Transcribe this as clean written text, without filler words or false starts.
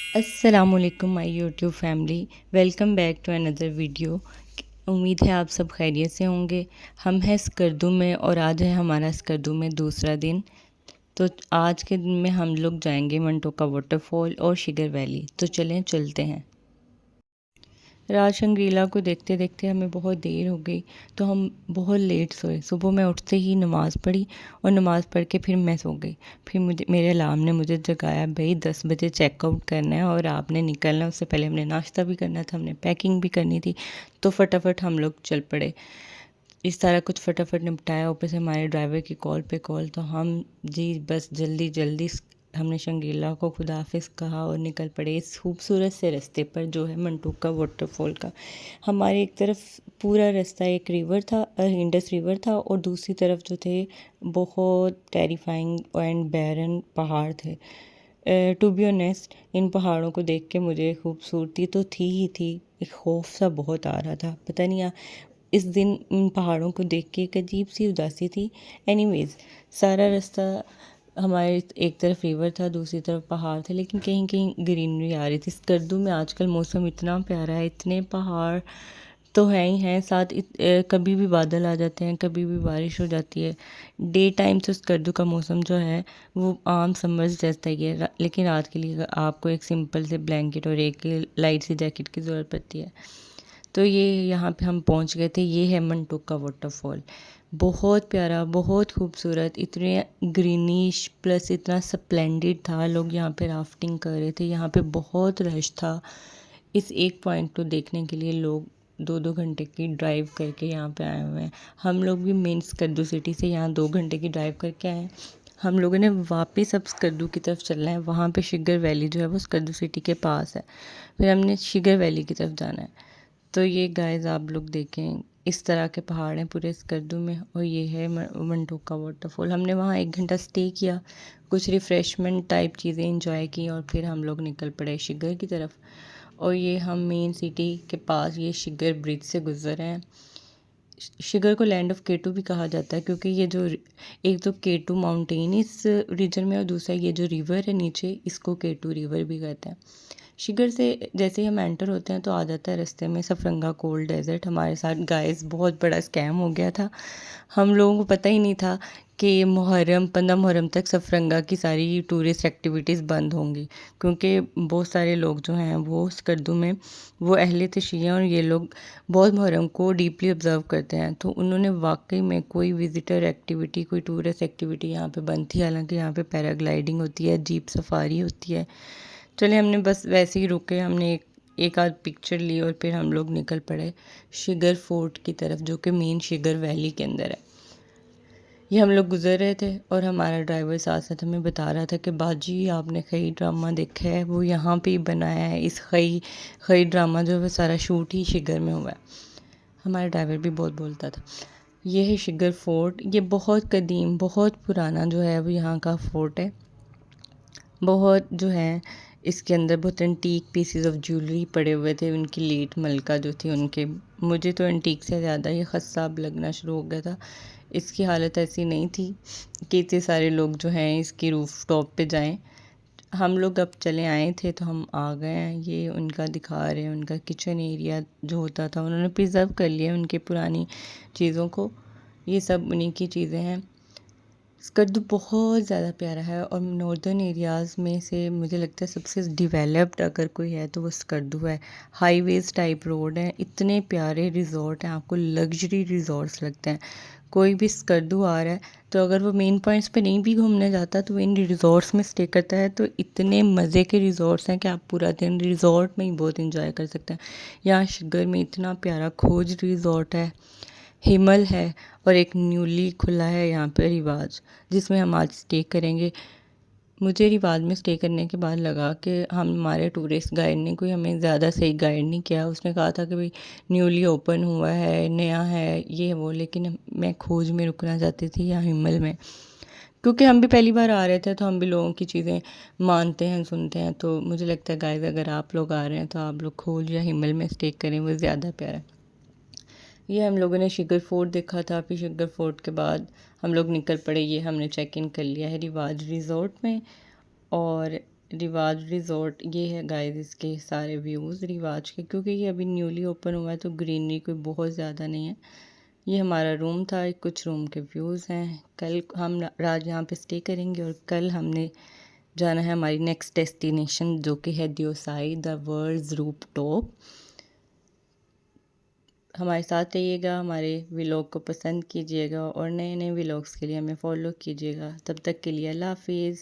अस्सलामुअलैकुम my YouTube family, welcome back to another video. उम्मीद है आप सब खैरियत से होंगे। हम हैं स्कर्दू में और आज है हमारा स्कर्दू में दूसरा दिन। तो आज के दिन में हम लोग जाएंगे मंटोका वाटरफॉल और शिगर वैली। तो चलते हैं। राज शंग्रीला को देखते देखते हमें बहुत देर हो गई, तो हम बहुत लेट सोए। सुबह मैं उठते ही नमाज़ पढ़ी और नमाज़ पढ़ के फिर मैं सो गई। फिर मुझे मेरे अलार्म ने मुझे जगाया, भाई 10 बजे चेकआउट करना है और आपने निकलना है। उससे पहले हमने नाश्ता भी करना था, हमने पैकिंग भी करनी थी। तो फटाफट हम लोग चल पड़े। इस तरह कुछ फटाफट निपटाया, ऊपर से हमारे ड्राइवर की कॉल पे कॉल। तो हम जी बस जल्दी जल्दी हमने शंगीला को खुदा हाफिज़ कहा और निकल पड़े इस खूबसूरत से रास्ते पर जो है मंटोका वाटरफॉल का। हमारी एक तरफ पूरा रास्ता एक रिवर था, इंडस रिवर था, और दूसरी तरफ जो थे बहुत टेरिफाइंग एंड बैरन पहाड़ थे। टू बी ऑनेस्ट, इन पहाड़ों को देख के मुझे खूबसूरती तो थी ही थी, एक खौफ सा बहुत आ रहा था। पता नहीं इस दिन इन पहाड़ों को देख के एक अजीब सी उदासी थी। एनीवेज़, सारा रास्ता हमारे एक तरफ रिवर था, दूसरी तरफ पहाड़ थे, लेकिन कहीं कहीं ग्रीनरी आ रही थी। स्कर्दू में आजकल मौसम इतना प्यारा है, इतने पहाड़ तो हैं ही हैं, साथ कभी भी बादल आ जाते हैं, कभी भी बारिश हो जाती है। डे टाइम तो स्कर्दू का मौसम जो है वो आम समर्स जैसा ही है, लेकिन रात के लिए आपको एक सिंपल से ब्लैंकेट और एक लाइट सी जैकेट की ज़रूरत पड़ती है। तो ये यहाँ पे हम पहुँच गए थे। ये है मंटोका वाटरफॉल। बहुत प्यारा, बहुत खूबसूरत, इतने ग्रीनिश प्लस इतना स्प्लेंडिड था। लोग यहाँ पे राफ्टिंग कर रहे थे, यहाँ पे बहुत रश था। इस एक पॉइंट को देखने के लिए लोग 2-2 घंटे की ड्राइव करके यहाँ पे आए हुए हैं। हम लोग भी मेन स्कर्दू सिटी से यहाँ 2 घंटे की ड्राइव करके आए हैं। हम लोगों ने वापस अब स्कर्दू की तरफ चलना है। वहाँ पे शिगर वैली जो है वो स्कर्दू सिटी के पास है। फिर हमने शिगर वैली की तरफ जाना है। तो ये गाइस आप लोग देखें, इस तरह के पहाड़ हैं पूरे स्कर्दू में, और ये है मंटोका वाटरफॉल। हमने वहाँ 1 घंटा स्टे किया, कुछ रिफ़्रेशमेंट टाइप चीज़ें इंजॉय की और फिर हम लोग निकल पड़े शिगर की तरफ। और ये हम मेन सिटी के पास ये शिगर ब्रिज से गुज़र हैं। शिगर को लैंड ऑफ केटू भी कहा जाता है, क्योंकि ये जो एक तो केटू माउंटेन इस रीजन में, और दूसरा ये जो रिवर है नीचे, इसको केटू रिवर भी कहते हैं। शिगर से जैसे ही हम एंटर होते हैं तो आ जाता है रास्ते में सफरंगा कोल्ड डेजर्ट। हमारे साथ गाइस बहुत बड़ा स्कैम हो गया था। हम लोगों को पता ही नहीं था कि मुहर्रम 15 मुहर्रम तक सफरंगा की सारी टूरिस्ट एक्टिविटीज़ बंद होंगी, क्योंकि बहुत सारे लोग जो हैं वो स्कर्दू में वो अहले तशय्युफ़ हैं और ये लोग बहुत मुहर्रम को डीपली ऑब्ज़र्व करते हैं। तो उन्होंने वाकई में कोई विज़िटर एक्टिविटी, कोई टूरिस्ट एक्टिविटी यहाँ पे बंद थी। हालांकि यहाँ पे पैराग्लाइडिंग होती है, जीप सफारी होती है। चले हमने बस वैसे ही रुके, हमने एक आध पिक्चर ली और फिर हम लोग निकल पड़े शिगर फोर्ट की तरफ, जो कि मेन शिगर वैली के अंदर है। ये हम लोग गुजर रहे थे और हमारा ड्राइवर साथ साथ हमें बता रहा था कि बाजी आपने खई ड्रामा देखा है, वो यहाँ पे ही बनाया है। इस खई खई ड्रामा जो है वो सारा शूट ही शिगर में हुआ है। हमारा ड्राइवर भी बहुत बोलता था। ये है शिगर फोर्ट। ये बहुत कदीम, बहुत पुराना जो है वो यहाँ का फोर्ट है। बहुत जो है इसके अंदर बहुत एंटीक पीसेस ऑफ ज्वेलरी पड़े हुए थे। उनकी लेट मलका जो थी उनके, मुझे तो एंटीक से ज़्यादा ये खस्साब लगना शुरू हो गया था। इसकी हालत ऐसी नहीं थी कि इतने सारे लोग जो हैं इसकी रूफ टॉप पे जाएं। हम लोग अब चले आए थे तो हम आ गए हैं। ये उनका दिखा रहे हैं, उनका किचन एरिया जो होता था उन्होंने प्रिजर्व कर लिया उनके पुरानी चीज़ों को। ये सब उन्हीं की चीज़ें हैं। स्कर्दू बहुत ज़्यादा प्यारा है और नॉर्दर्न एरियाज़ में से मुझे लगता है सबसे डेवलप्ड अगर कोई है तो वो स्कर्दू है। हाईवेज़ टाइप रोड हैं, इतने प्यारे रिज़ॉर्ट हैं, आपको लग्जरी रिज़ॉर्ट्स लगते हैं। कोई भी स्कर्दू आ रहा है तो अगर वो मेन पॉइंट्स पे नहीं भी घूमने जाता तो वो इन रिज़ॉर्ट्स में स्टे करता है। तो इतने मज़े के रिज़ॉर्ट्स हैं कि आप पूरा दिन रिज़ॉर्ट में ही बहुत इंजॉय कर सकते हैं। यहाँ शिगर में इतना प्यारा खोज रिज़ॉर्ट है, हिमल है, और एक न्यूली खुला है यहाँ पे रिवाज, जिसमें हम आज स्टे करेंगे। मुझे रिवाज में स्टे करने के बाद लगा कि हमारे टूरिस्ट गाइड ने कोई हमें ज़्यादा सही गाइड नहीं किया। उसने कहा था कि भाई न्यूली ओपन हुआ है, नया है, ये वो, लेकिन मैं खोज में रुकना चाहती थी या हिमल में, क्योंकि हम भी पहली बार आ रहे थे तो हम भी लोगों की चीज़ें मानते हैं, सुनते हैं। तो मुझे लगता है गाइस अगर आप लोग आ रहे हैं तो आप लोग खोज या हिमल में स्टे करें, वो ज़्यादा प्यारा है। ये हम लोगों ने शिगर फोर्ट देखा था। फिर शिगर फोर्ट के बाद हम लोग निकल पड़े। ये हमने चेक इन कर लिया है रिवाज रिज़ॉर्ट में, और रिवाज रिज़ॉर्ट, ये है गाइस इसके सारे व्यूज़ रिवाज के, क्योंकि ये अभी न्यूली ओपन हुआ है तो ग्रीनरी कोई बहुत ज़्यादा नहीं है। ये हमारा रूम था, कुछ रूम के व्यूज़ हैं। कल हम रात यहाँ पे स्टे करेंगे और कल हमने जाना है हमारी नेक्स्ट डेस्टिनेशन, जो कि है Deosai, the world's roof top. हमारे साथ रहिएगा, हमारे व्लॉग को पसंद कीजिएगा और नए नए व्लॉग्स के लिए हमें फॉलो कीजिएगा। तब तक के लिए अल्लाह हाफिज़।